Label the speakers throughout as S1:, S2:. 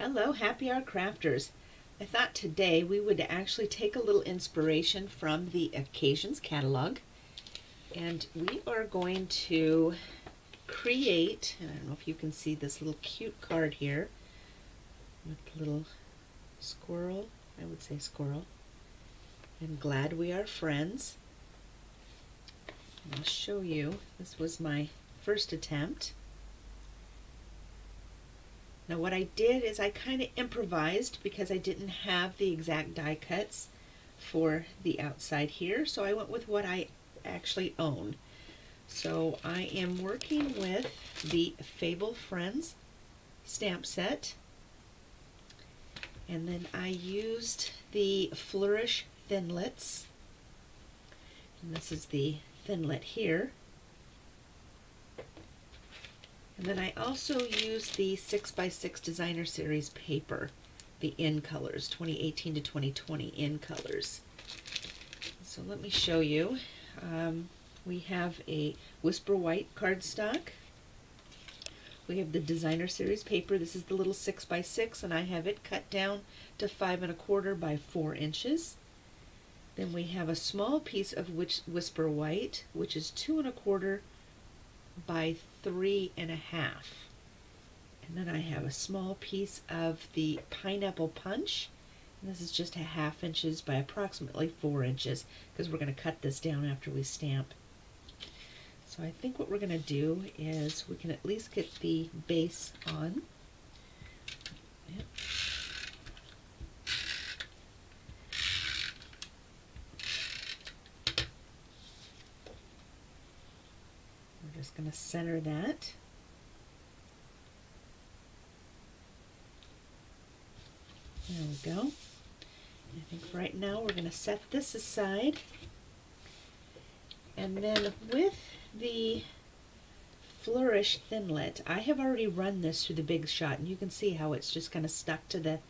S1: Hello, happy hour crafters. I thought today we would actually take a little inspiration from the Occasions catalog, and we are going to create, and I don't know if you can see this little cute card here with the little squirrel, I would say squirrel, and glad we are friends. I'll show you, this was my first attempt. Now what I did is I kind of improvised because I didn't have the exact die cuts for the outside here, so I went with what I actually own. So I am working with the Fable Friends stamp set, and then I used the Flourish Thinlits, and this is the Thinlit here. And then I also used the 6x6 Designer Series paper, the in colors, 2018 to 2020 in colors. So let me show you. We have a Whisper White cardstock. We have the Designer Series paper. This is the little 6x6, and I have it cut down to 5 1/4 by 4 inches. Then we have a small piece of Whisper White, which is 2 1/4 by 3 1/2. And then I have a small piece of the Pineapple Punch, and this is just 1/2 inches by approximately 4 inches, because we're going to cut this down after we stamp. So I think what we're going to do is we can at least get the base on. Yep. We're just going to center that. There we go. I think right now we're going to set this aside. And then with the Flourish Thinlit, I have already run this through the Big Shot, and you can see how it's just kind of stuck to the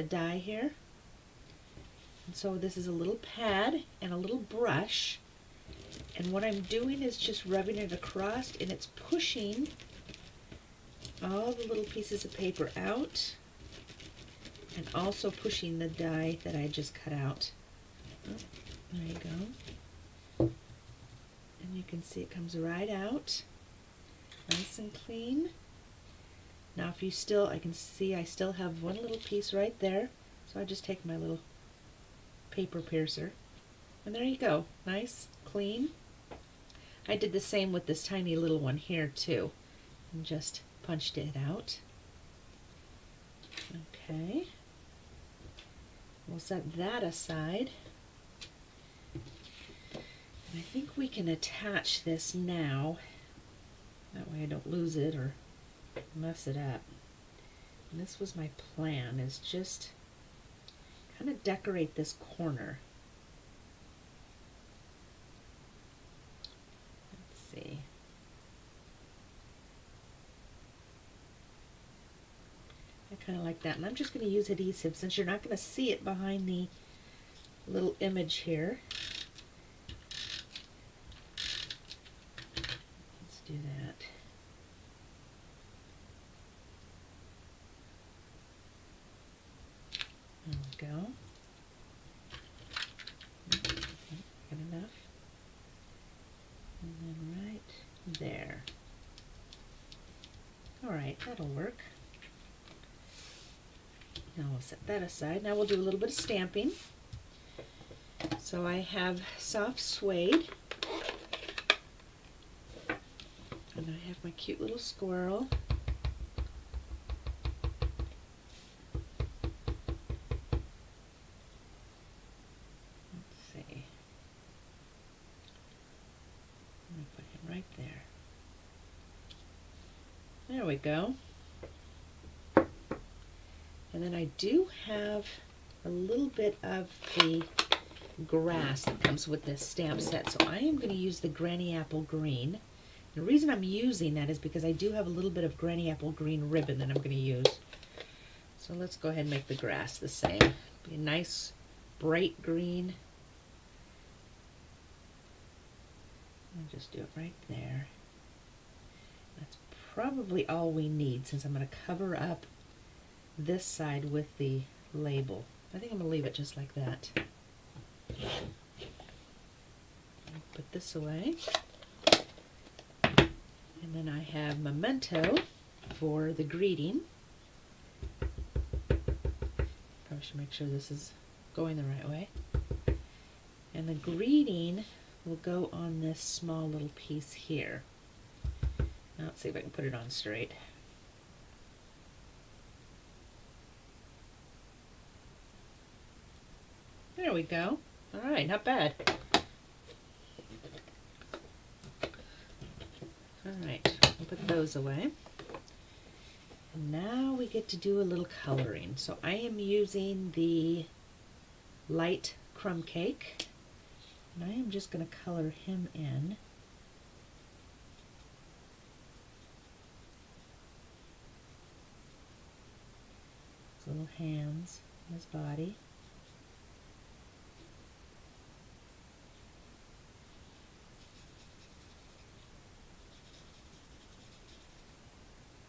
S1: die here. And so this is a little pad and a little brush. And what I'm doing is just rubbing it across, and it's pushing all the little pieces of paper out, and also pushing the die that I just cut out. Oh, there you go. And you can see it comes right out, nice and clean. Now if you still, I can see I still have one little piece right there, so I just take my little paper piercer, and there you go, nice, clean. I did the same with this tiny little one here too, and just punched it out. Okay, we'll set that aside. And I think we can attach this now. That way I don't lose it or mess it up. And this was my plan, is just kind of decorate this corner. Let's see. I kind of like that. And I'm just going to use adhesive since you're not going to see it behind the little image here. Do that. There we go. Good enough. And then right there. All right, that'll work. Now we'll set that aside. Now we'll do a little bit of stamping. So I have soft suede. And I have my cute little squirrel. Let's see. I'm going to put him right there. There we go. And then I do have a little bit of the grass that comes with this stamp set. So I am going to use the Granny Apple Green. The reason I'm using that is because I do have a little bit of Granny Apple Green ribbon that I'm going to use. So let's go ahead and make the grass the same. Be a nice bright green. I'll just do it right there. That's probably all we need, since I'm going to cover up this side with the label. I think I'm going to leave it just like that. Put this away. And then I have Memento for the greeting. Probably should make sure this is going the right way. And the greeting will go on this small little piece here. Now let's see if I can put it on straight. There we go. All right, not bad. All right, we'll put those away. And now we get to do a little coloring. So I am using the light crumb cake, and I am just going to color him in. His little hands, and his body.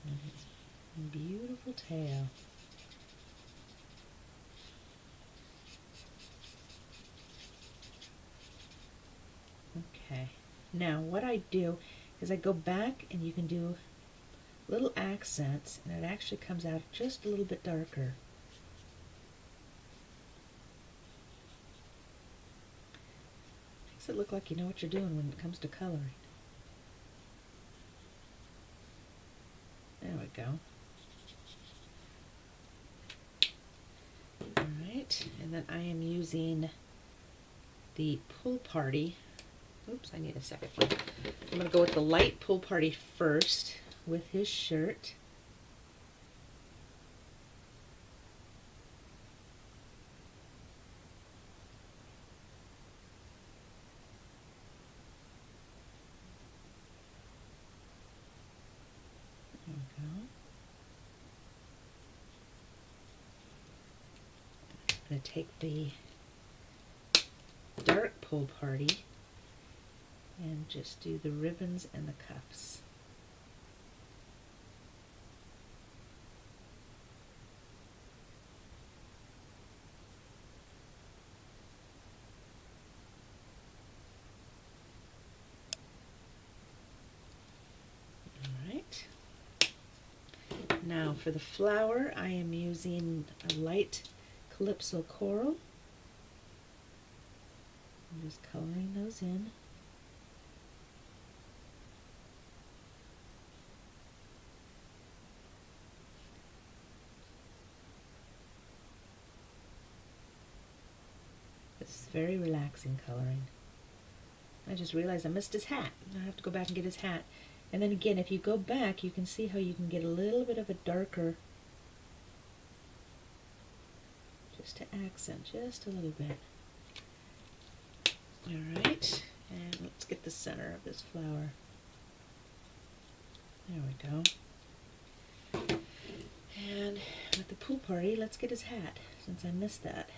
S1: And his beautiful tail. Okay, now what I do is I go back and you can do little accents, and it actually comes out just a little bit darker. Makes it look like you know what you're doing when it comes to coloring. There we go. Alright, and then I am using the Pool Party. Oops, I need a second one. I'm going to go with the light Pool Party first with his shirt. There we go. I'm going to take the dark Pool Party and just do the ribbons and the cuffs. Alright. Now for the flower, I am using a light Calypso Coral. I'm just coloring those in. This is very relaxing coloring. I just realized I missed his hat. I have to go back and get his hat. And then again, if you go back, you can see how you can get a little bit of a darker, just to accent just a little bit. Alright, and let's get the center of this flower. There we go. And with the Pool Party, let's get his hat, since I missed that.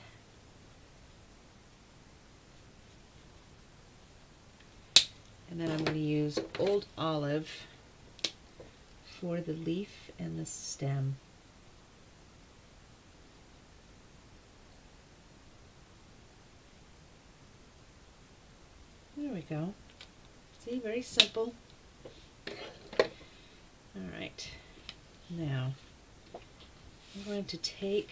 S1: And then I'm going to use Old Olive for the leaf and the stem. There we go. See, very simple. Alright, now I'm going to take,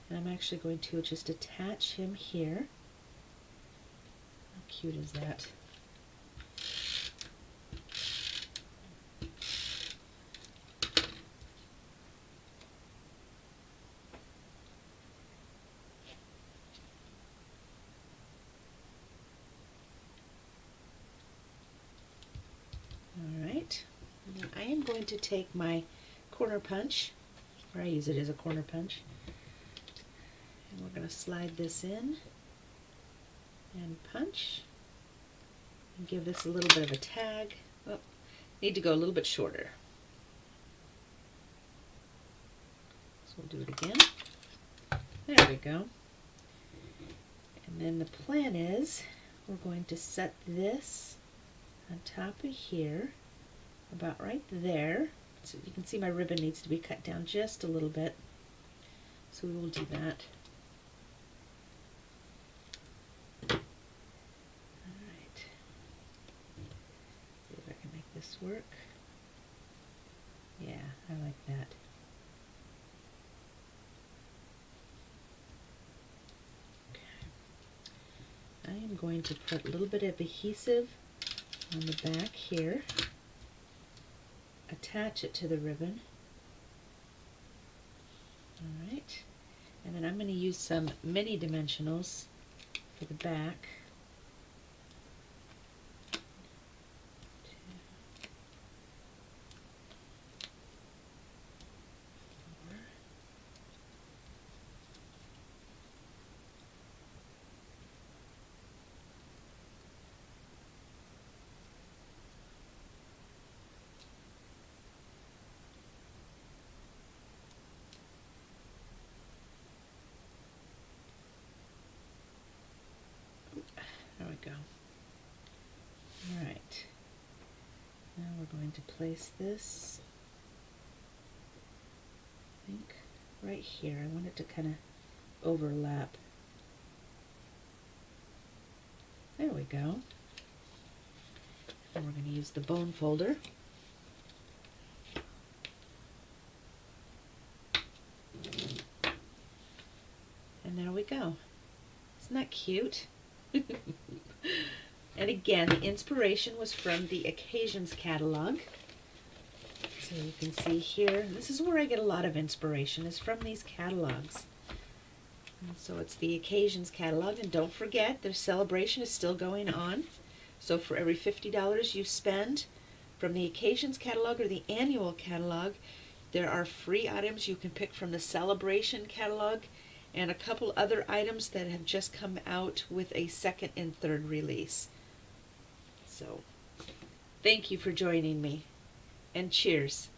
S1: and I'm actually going to just attach him here. How cute is that? Alright, and then I am going to take my corner punch, or I use it as a corner punch, and we're going to slide this in and punch and give this a little bit of a tag. Oh, need to go a little bit shorter. So we'll do it again. There we go. And then the plan is we're going to set this on top of here, about right there. So you can see my ribbon needs to be cut down just a little bit. So we will do that. Alright. See if I can make this work. Yeah, I like that. Okay. I am going to put a little bit of adhesive on the back here. Attach it to the ribbon. Alright. And then I'm going to use some mini dimensionals for the back. There we go. Alright. Now we're going to place this, I think, right here. I want it to kind of overlap. There we go. And we're going to use the bone folder. And there we go. Isn't that cute? And again, the inspiration was from the Occasions catalog. So you can see here, this is where I get a lot of inspiration, is from these catalogs. And so it's the Occasions catalog, and don't forget, their celebration is still going on. So for every $50 you spend from the Occasions catalog or the annual catalog, there are free items you can pick from the Celebration catalog and a couple other items that have just come out with a second and third release. So, thank you for joining me, and cheers.